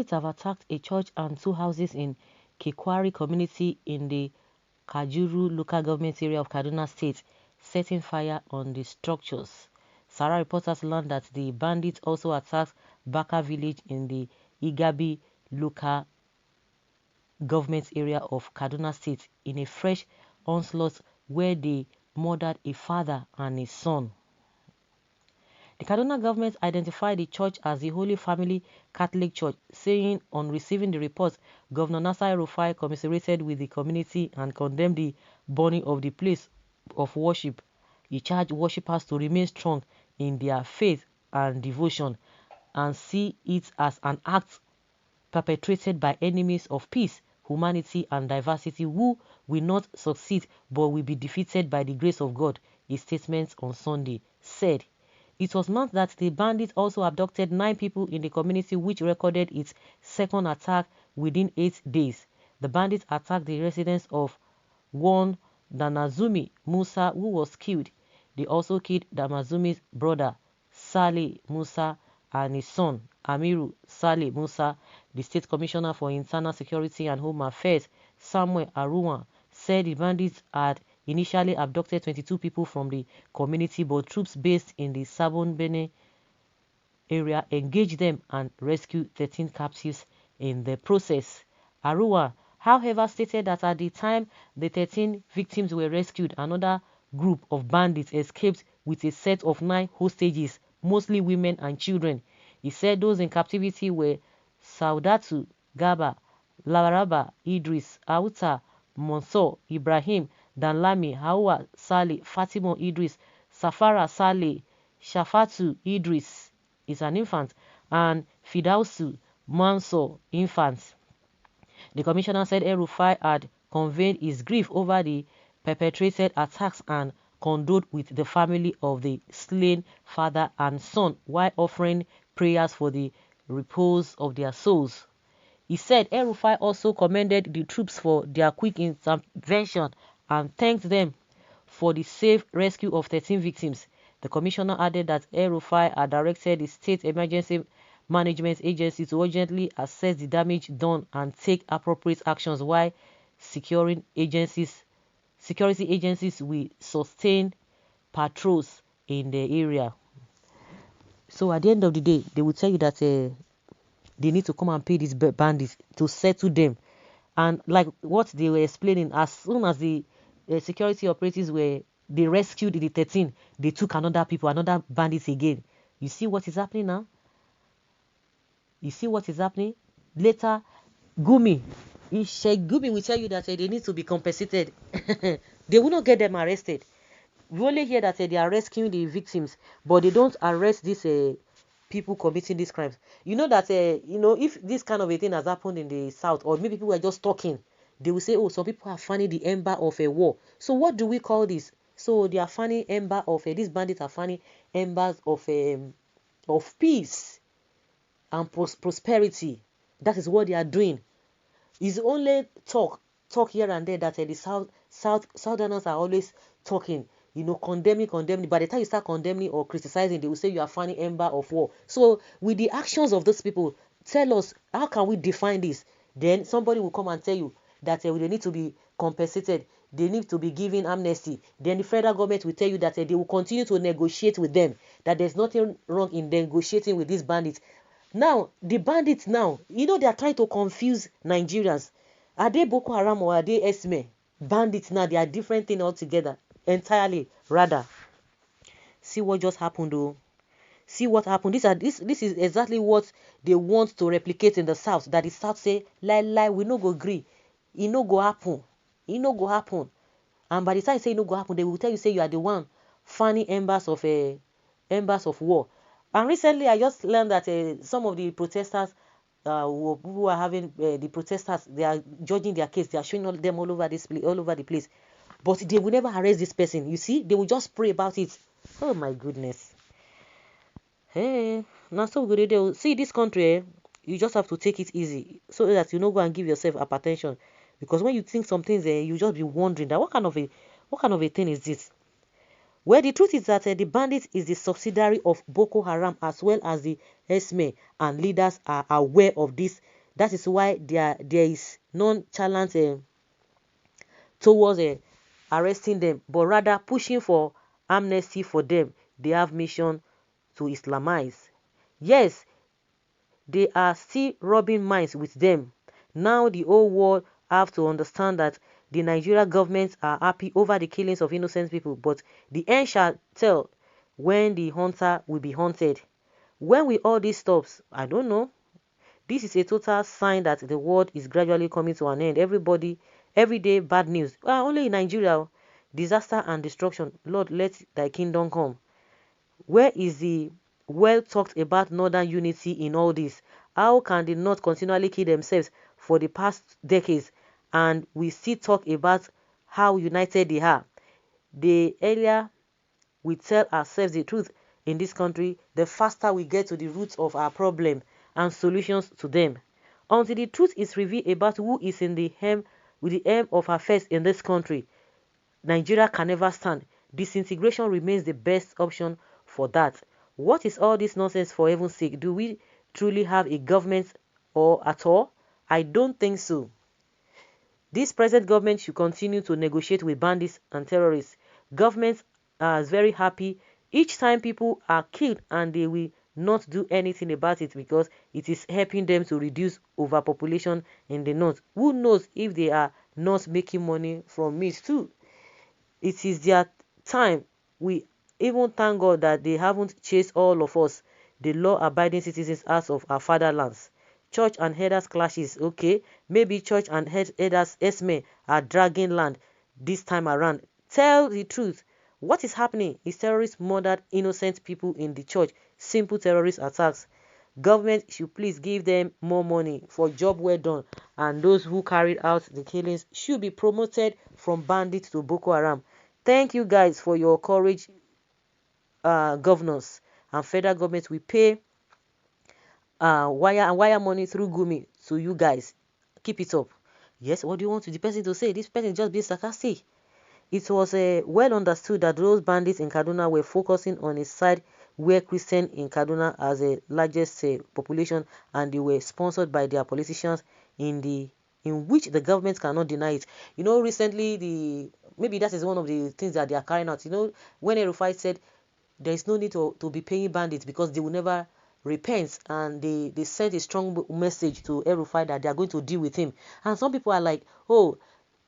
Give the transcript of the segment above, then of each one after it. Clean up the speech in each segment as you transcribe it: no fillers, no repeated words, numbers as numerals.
bandits have attacked a church and 2 houses in Kekwari community in the Kajuru local government area of Kaduna State, setting fire on the structures. Sahara reporters learned that the bandits also attacked Baka village in the Igabi local government area of Kaduna State in a fresh onslaught where they murdered a father and a son. The Kaduna government identified the church as the Holy Family Catholic Church, saying on receiving the report, Governor Nasir El-Rufai commiserated with the community and condemned the burning of the place of worship. He charged worshippers to remain strong in their faith and devotion and see it as an act perpetrated by enemies of peace, humanity, and diversity who will not succeed but will be defeated by the grace of God. A statement on Sunday said. It was marked that the bandits also abducted 9 people in the community, which recorded its second attack within 8 days. The bandits attacked the residence of one Danazumi Musa, who was killed. They also killed Damazumi's brother, Saleh Musa, and his son, Amiru Saleh Musa. The State Commissioner for Internal Security and Home Affairs, Samuel Aruwan, said the bandits had initially abducted 22 people from the community, but troops based in the Sabon Bene area engaged them and rescued 13 captives in the process. Aruwa, however, stated that at the time the 13 victims were rescued, another group of bandits escaped with a set of 9 hostages, mostly women and children. He said those in captivity were Saudatu Gaba, Laraba Idris, Auta Monsor Ibrahim, Danlami Hawa Saleh, Fatima Idris, Safara Saleh, Shafatu Idris is an infant, and Fidausu Mansour infant. The commissioner said El-Rufai had conveyed his grief over the perpetrated attacks and condoled with the family of the slain father and son while offering prayers for the repose of their souls. He said El-Rufai also commended the troops for their quick intervention and thanked them for the safe rescue of 13 victims. The commissioner added that El-Rufai had directed the State Emergency Management Agency to urgently assess the damage done and take appropriate actions while security agencies will sustain patrols in the area. So at the end of the day, they will tell you that they need to come and pay these bandits to settle them. And like what they were explaining, as soon as the security operatives they rescued the 13, they took another bandits again. You see what is happening now? You see what is happening? Later, Sheikh Gumi will tell you that they need to be compensated. They will not get them arrested. We only hear that they are rescuing the victims, but they don't arrest these people committing these crimes. You know that if this kind of a thing has happened in the south, or maybe people are just talking, they will say, oh, some people are fanning the ember of a war. So what do we call this? So they are fanning ember of these bandits are fanning embers of peace and prosperity. That is what they are doing. It's only talk here and there that the Southerners are always talking, condemning. By the time you start condemning or criticizing, they will say you are fanning ember of war. So with the actions of those people, tell us, how can we define this? Then somebody will come and tell you that they need to be compensated. They need to be given amnesty. Then the federal government will tell you that they will continue to negotiate with them, that there's nothing wrong in negotiating with these bandits. Now, the bandits now, they are trying to confuse Nigerians. Are they Boko Haram or are they SME? Bandits now, they are different things altogether. Entirely, rather. See what just happened, though. See what happened. This is exactly what they want to replicate in the South. That the South say, lie, we no go agree. It no go happen. It no go happen. And by the time you say it no go happen, they will tell you, say you are the one fanning embers of war. And recently, I just learned that some of the protesters who are having the protesters, they are judging their case. They are showing them all over the place. But they will never arrest this person. You see, they will just pray about it. Oh my goodness. Hey, now so good. They will see this country. You just have to take it easy so that you don't go and give yourself hypertension. Because when you think some things, you just be wondering that what kind of a thing is this? Well, the truth is that the bandit is the subsidiary of Boko Haram, as well as the SME, and leaders are aware of this That is why there is nonchalant towards arresting them, but rather pushing for amnesty for them. They have mission to Islamize. Yes, they are still rubbing minds with them. Now the whole world have to understand that the Nigeria government are happy over the killings of innocent people, but the end shall tell when the hunter will be hunted. When will all this stops? I don't know. This is a total sign that the world is gradually coming to an end. Everybody, every day, bad news. Well, only in Nigeria, disaster and destruction. Lord, let thy kingdom come. Where is the well talked about northern unity in all this? How can they not continually kill themselves for the past decades and we still talk about how united they are? The earlier we tell ourselves the truth in this country, the faster we get to the roots of our problem and solutions to them. Until the truth is revealed about who is in the helm with the aim of affairs in this country, Nigeria can never stand. Disintegration remains the best option for that. What is all this nonsense, for heaven's sake? Do we truly have a government or at all? I don't think so. This present government should continue to negotiate with bandits and terrorists. Governments are very happy each time people are killed and they will not do anything about it because it is helping them to reduce overpopulation in the north. Who knows if they are not making money from it too? It is their time. We even thank God that they haven't chased all of us, the law-abiding citizens, out of our fatherlands. Church and herders clashes, okay? Maybe church and herders S0N are dragging land this time around. Tell the truth. What is happening? Is terrorists murdered innocent people in the church? Simple terrorist attacks. Government should please give them more money for job well done, and those who carried out the killings should be promoted from bandits to Boko Haram. Thank you guys for your courage, governors and federal government. We pay wire money through Gumi to you guys. Keep it up. Yes, what do you want the person to say? This person is just being sarcastic. It was well understood that those bandits in Kaduna were focusing on a side where Christians in Kaduna has the largest population, and they were sponsored by their politicians in which the government cannot deny it. You know, recently maybe that is one of the things that they are carrying out. You know, when El-Rufai said there is no need to be paying bandits because they will never repent, and they sent a strong message to El-Rufai that they are going to deal with him. And some people are like, oh,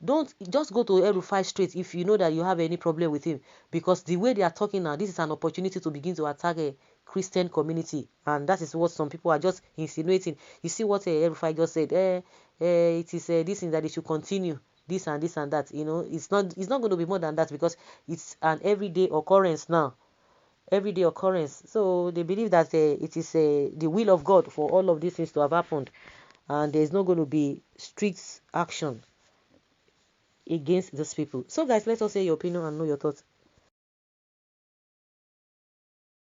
don't just go to El-Rufai straight if you know that you have any problem with him, because the way they are talking now, this is an opportunity to begin to attack a Christian community, and that is what some people are just insinuating. You see what El-Rufai just said, it is this thing that they should continue this and this and that. You know, it's not going to be more than that because it's an everyday occurrence now. Everyday occurrence. So they believe that it is the will of God for all of these things to have happened, and there is not going to be strict action against these people. So guys, let us hear your opinion and know your thoughts.